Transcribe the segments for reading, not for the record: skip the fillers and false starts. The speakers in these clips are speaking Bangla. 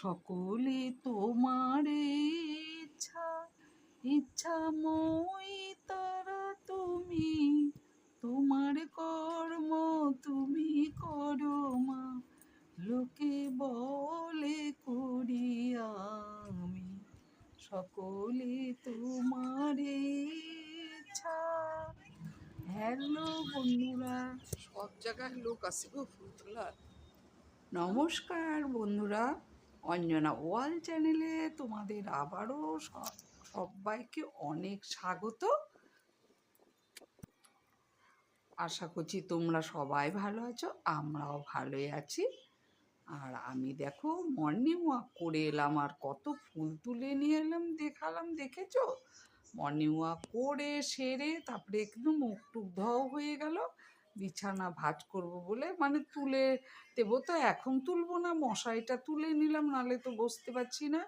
সকলে তোমার ইচ্ছা, ইচ্ছাময়ী তারা তুমি, তোমার কর্ম তুমি করো মা, লোকে বলে করি আমি, সকলে তোমার ইচ্ছা। হ্যালো বন্ধুরা, সব জায়গায় লোক আসে গো ফুল তোলার। নমস্কার বন্ধুরা, অঞ্জনা ওয়াল চ্যানেলে তোমাদের আবারও সবাইকে অনেক স্বাগত। আশা করছি তোমরা সবাই ভালো আছো, আমরাও ভালোই আছি। আর আমি দেখো মর্নিং ওয়াক করে এলাম, আর কত ফুল তুলে নিয়ে এলাম দেখালাম, দেখেছো? মর্নিং ওয়াক করে সেরে তারপরে একটু মুখ টুক ধোয়াও হয়ে গেল, বিছানা ভাঁজ করব বলে মানে তুলে দেবো, তো এখন তুলবো না, মশারিটা তুলে নিলাম, নালে তো বসতে পারছি না।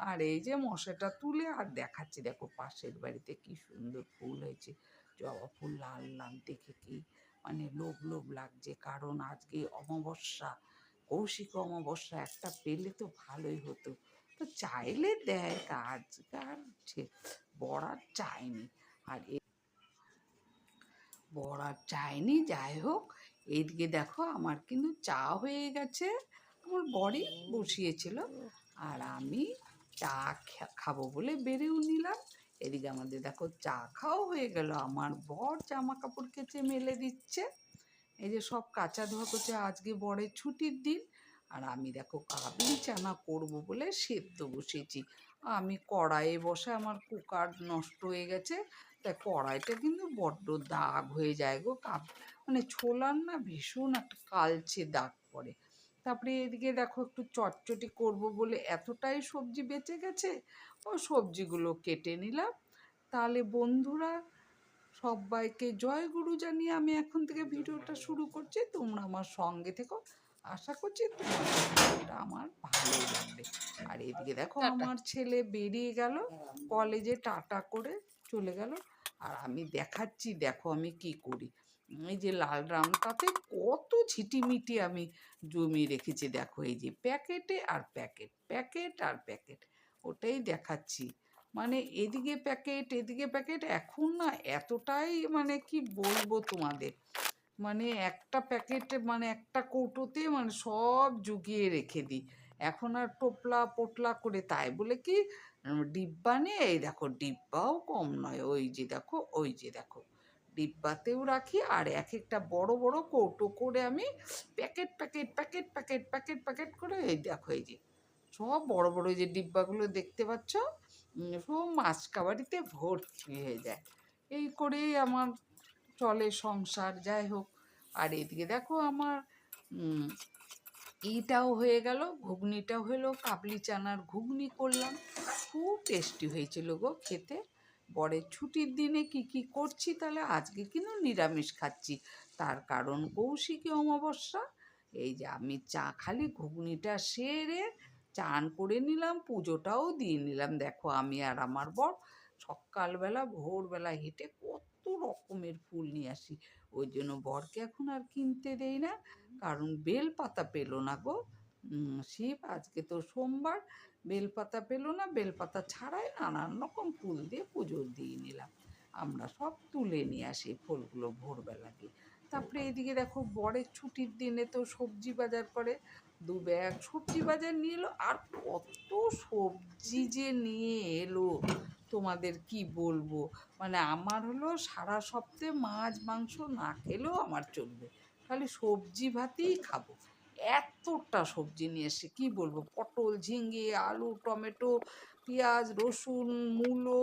আর এই যে মশাটা তুলে আর দেখাচ্ছি, দেখো পাশের বাড়িতে কি সুন্দর ফুল হয়েছে, জবা ফুল লাল লাল, দেখে কি মানে লোভ লোভ লাগছে, কারণ আজকে অমাবস্যা, কৌশিক অমাবস্যা, একটা পেলে তো ভালোই হতো, তো চাইলে দেয়, আজকাল বড়ার চাইনি, আর বড়ার চাইনি, যাই হোক। এইদিকে দেখো আমার কিন্তু চা হয়ে গেছে, আমার বরই বসিয়েছিল, আর আমি চা খাবো বলে বেড়েও নিলাম। এদিকে আমাদের দেখো চা খাওয়া হয়ে গেল, আমার বর জামা কাপড় কেচে মেলে দিচ্ছে, এই যে সব কাচা ধোয়া করছে, আজকে বরের ছুটির দিন। আর আমি দেখো কাবলি চানা করব বলে সেদ্ধ বসেছি, আমি কড়াইয়ে বসে আমার কুকার নষ্ট হয়ে গেছে, তাই কড়াইটা কিন্তু বড্ড দাগ হয়ে যায় গো, মানে ছোলার না ভীষণ একটা কালচে দাগ পড়ে। তারপরে এদিকে দেখো একটু চটচটি করব বলে এতটাই সবজি বেঁচে গেছে, ও সবজিগুলো কেটে নিলাম। তাহলে বন্ধুরা, সবাইকে জয় গুরু জানিয়ে আমি এখন থেকে ভিডিওটা শুরু করছি, তোমরা আমার সঙ্গে থেকো, আশা করছি তোমাদের ভিডিওটা আমার ভালোই লাগবে। আর এদিকে দেখো টাটা। আমার ছেলে বেরিয়ে গেল কলেজে, টাটা করে চলে গেল, আর আমি দেখাচ্ছি দেখো আমি কি করি। এই যে লাল ড্রামটাতে কত ঝিটিমিটি আমি জমিয়ে রেখেছি, দেখো এই যে প্যাকেটে আর প্যাকেট, প্যাকেট আর প্যাকেট, ওটাই দেখাচ্ছি। মানে এদিকে প্যাকেট এদিকে প্যাকেট, এখন না এতটাই মানে কি বলবো তোমাদের, মানে একটা প্যাকেটে মানে একটা কৌটোতে মানে সব জুগিয়ে রেখে দিই, এখন আর টোপলা পোটলা করে, তাই বলে কি ডিব্বা নিয়ে, এই দেখো ডিব্বাও কম নয়, ওই যে দেখো, ওই যে দেখো ডিব্বাতেও রাখি, আর এক একটা বড় বড় কৌটো করে আমি packet packet packet packet packet packet করে, এই দেখো এই যে সব বড় বড় যে ডিব্বাগুলো দেখতে পাচ্ছ, সব মাছ কাবাডিতে ভর্তি হয়ে যায়, এই করেই আমার চলে সংসার, যাই হোক। আর এদিকে দেখো আমার ইটাও হয়ে গেল, ঘুগনিটাও হলো, কাবলি চানার ঘুগনি করলাম, খুব টেস্টি হয়েছিল গো খেতে। বরের ছুটির দিনে কি কি করছি, তাহলে আজকে কিন্তু নিরামিষ খাচ্ছি, তার কারণ কৌশিকী অমাবস্যা। এই যে আমি চা খালি ঘুগনিটা সেরে চান করে নিলাম, পুজোটাও দিয়ে নিলাম, দেখো আমি আর আমার বর সকালবেলা ভোরবেলা হেঁটে কত রকমের ফুল নিয়ে আসি, ওই জন্য বরকে এখন আর কিনতে দেই না, কারণ বেলপাতা পেলো না গো, শিব আজকে তো সোমবার, বেলপাতা পেলো না, বেলপাতা ছাড়াই নানান রকম ফুল দিয়ে পুজো দিয়ে নিলাম, আমরা সব তুলে নিয়ে আসি ফুলগুলো ভোরবেলা গিয়ে। তারপরে এদিকে দেখো বরের ছুটির দিনে তো সবজি বাজার করে, দু ব্যাগ সবজি বাজার নিয়ে এলো, আর কত সবজি যে নিয়ে এলো তোমাদের কি বলবো, মানে আমার হলো সারা সপ্তাহে মাছ মাংস না খেলেও আমার চলবে, খালি সবজি ভাতেই খাবো, এতটা সবজি নিয়ে এসে কি বলবো, পটল ঝিঙে আলু টমেটো পেঁয়াজ রসুন মূলো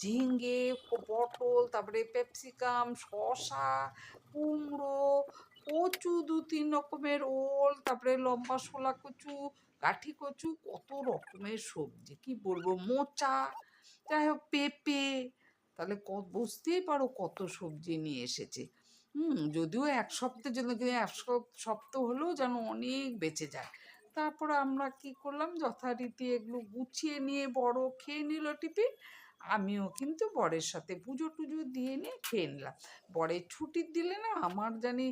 ঝিঙে পটল, তারপরে ক্যাপসিকাম শসা কুমড়ো কচু, দু তিন রকমের ওল, তারপরে লম্বা শোলা কচু কাঠি কচু, কত রকমের সবজি কি বলবো, মোচা, যাই হোক পেঁপে, তাহলে বুঝতেই পারো কত সবজি নিয়ে এসেছে। যদিও এক সপ্তাহের জন্য, কিন্তু এক সপ্তাহ হলেও যেন অনেক বেঁচে যায়। তারপরে আমরা কি করলাম, যথারীতি এগুলো গুছিয়ে নিয়ে বড় খেয়ে নিল টিফিন, আমিও কিন্তু বরের সাথে পুজো টুজো দিয়ে নিয়ে খেয়ে নিলাম। বরের ছুটির দিলে না আমার জানি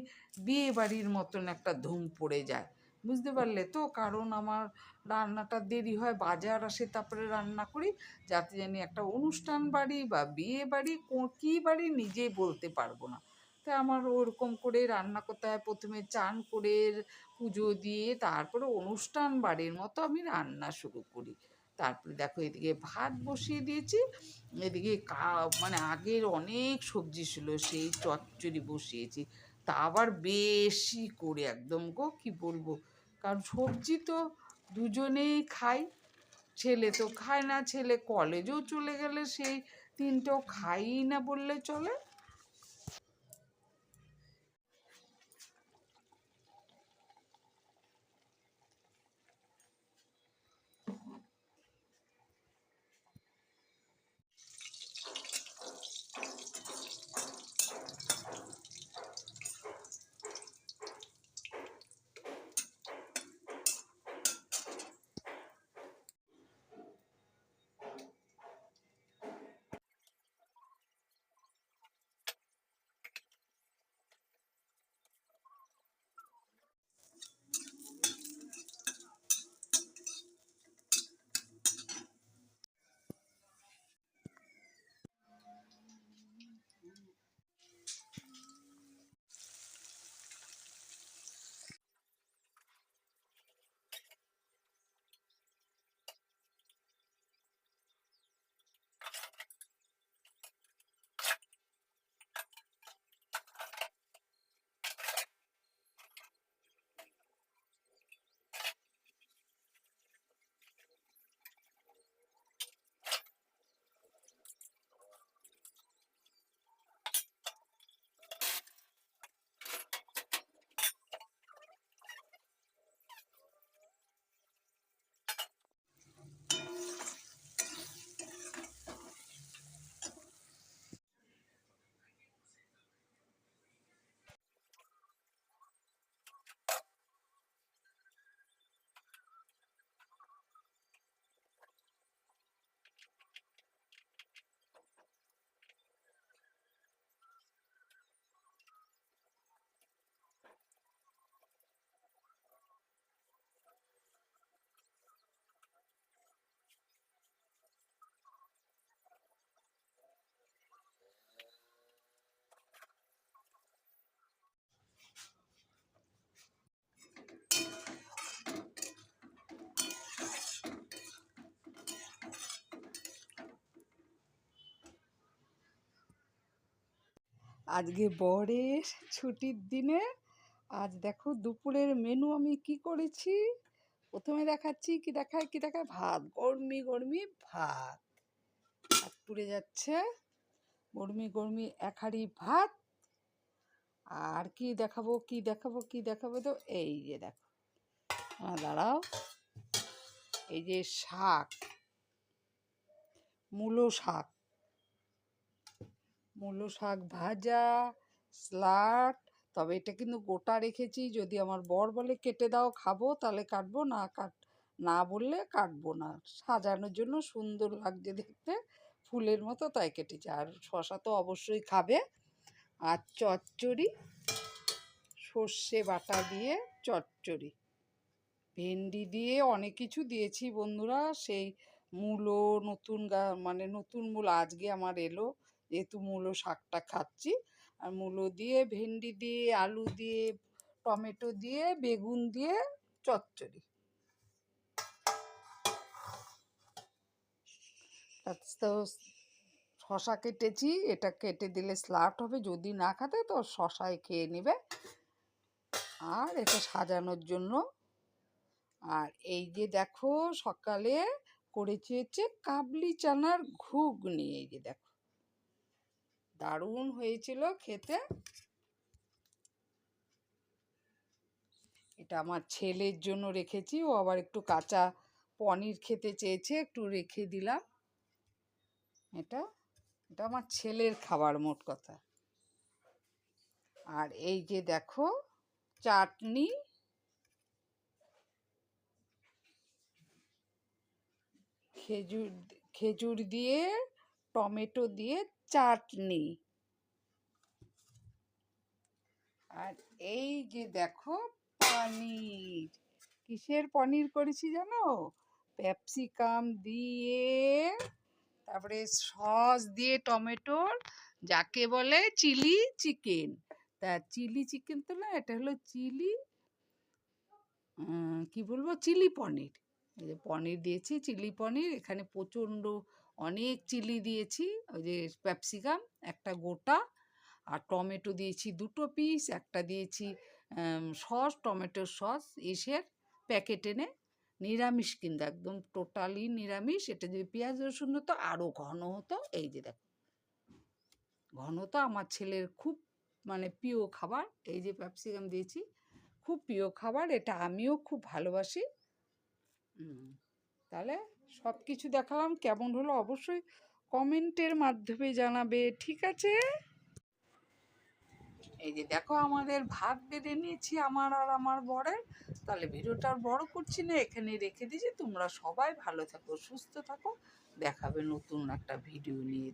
বিয়ে বাড়ির মতন একটা ধুম পড়ে যায়, বুঝতে পারলে তো? কারণ আমার রান্নাটা দেরি হয়, বাজার আসে তারপরে রান্না করি, যাতে জানি একটা অনুষ্ঠান বাড়ি বা বিয়ে বাড়ি কী বাড়ি নিজেই বলতে পারবো না। তাই আমার ওরকম করে রান্না করতে হয়, প্রথমে চান করে পুজো দিয়ে তারপরে অনুষ্ঠান বাড়ির মতো আমি রান্না শুরু করি। তারপরে দেখো এদিকে ভাত বসিয়ে দিয়েছি, এদিকে মানে আগের অনেক সবজি ছিল, সেই চচ্চড়ি বসিয়েছি, তা আবার বেশি করে একদম গো, কি বলবো, কারণ সবজি তো দুজনেই খাই। ছেলে তো খায় না, ছেলে কলেজেও চলে গেলে সেই তিনটেও খাই না বললে চলে। আজকে বরের ছুটির দিনে আজ দেখো দুপুরের মেনু আমি কি করেছি। প্রথমে দেখাচ্ছি, কি দেখায় ভাত, গরমি গরমি ভাত, ভাত পুড়ে যাচ্ছে, গরমি গরমি এক হাঁড়ি ভাত। আর কি দেখাবো তো এই যে দেখো, দাঁড়াও, এই যে শাক, মূলো শাক, মূলো শাক ভাজা, স্যালাড। তবে এটা কিন্তু গোটা রেখেছি, যদি আমার বর বলে কেটে দাও খাবো তাহলে কাটবো, না বললে কাটবো না, সাজানোর জন্য সুন্দর লাগছে দেখতে ফুলের মতো তাই কেটেছি। আর শশা তো অবশ্যই খাবে। আর চচ্চড়ি, সর্ষে বাটা দিয়ে চচ্চড়ি, ভেন্ডি দিয়ে অনেক কিছু দিয়েছি বন্ধুরা। সেই মূলো মানে নতুন মূলো আজকে আমার এলো, যেহেতু মূলো শাকটা খাচ্ছি। আর মূলো দিয়ে, ভেন্ডি দিয়ে, আলু দিয়ে, টমেটো দিয়ে, বেগুন দিয়ে চচ্চড়ি। তো শশা কেটেছি, এটা কেটে দিলে স্যালাড হবে, যদি না খাতে তো শশাই খেয়ে নেবে। আর এটা সাজানোর জন্য। আর এই যে দেখো সকালে করেছি হচ্ছে কাবলি চানার ঘুগনি, এই যে দেখো দারুণ হয়েছিল খেতে। এটা আমার ছেলের জন্য রেখেছি, ও আবার একটু কাঁচা পনির খেতে চেয়েছে, একটু রেখে দিলাম। এটা এটা আমার ছেলের খাবার মোট কথা। আর এই যে দেখো চাটনি, খেজুর খেজুর দিয়ে, টমেটো দিয়ে চাটনি। আর এই যে দেখো পানির, কিসের পনির করেছি জানো? ক্যাপসিকাম দিয়ে, তারপরে সস দিয়ে, টমেটোর, যাকে বলে চিলি চিকেন। তা চিলি চিকেন তো না, এটা হলো চিলি, কি বলবো, চিলি পনির। এই যে পনির দিয়েছি, চিলি পনির, এখানে প্রচণ্ড অনেক চিলি দিয়েছি, ওই যে ক্যাপসিকাম একটা গোটা, আর টমেটো দিয়েছি 2টো পিস, একটা দিয়েছি সস, টমেটোর সস ইসের প্যাকেট এনে। নিরামিষ কিন্তু একদম টোটালি নিরামিষ। এটা যদি পেঁয়াজ রসুন হতো আরও ঘন হতো। এই যে দেখো, ঘন তো আমার ছেলের খুব মানে প্রিয় খাবার। এই যে ক্যাপসিকাম দিয়েছি, খুব প্রিয় খাবার এটা, আমিও খুব ভালোবাসি। তাহলে সব কিছু দেখালাম, কেমন হলো অবশ্যই কমেন্টের মাধ্যমে জানাবে, ঠিক আছে? এই যে দেখো আমাদের ভাত বেড়ে নিয়েছি আমার আর আমার বরের। তাহলে ভিডিওটা আর বড় করছি না, এখানে রেখে দিয়েছি। তোমরা সবাই ভালো থাকো, সুস্থ থাকো, দেখাবে নতুন একটা ভিডিও নিয়ে।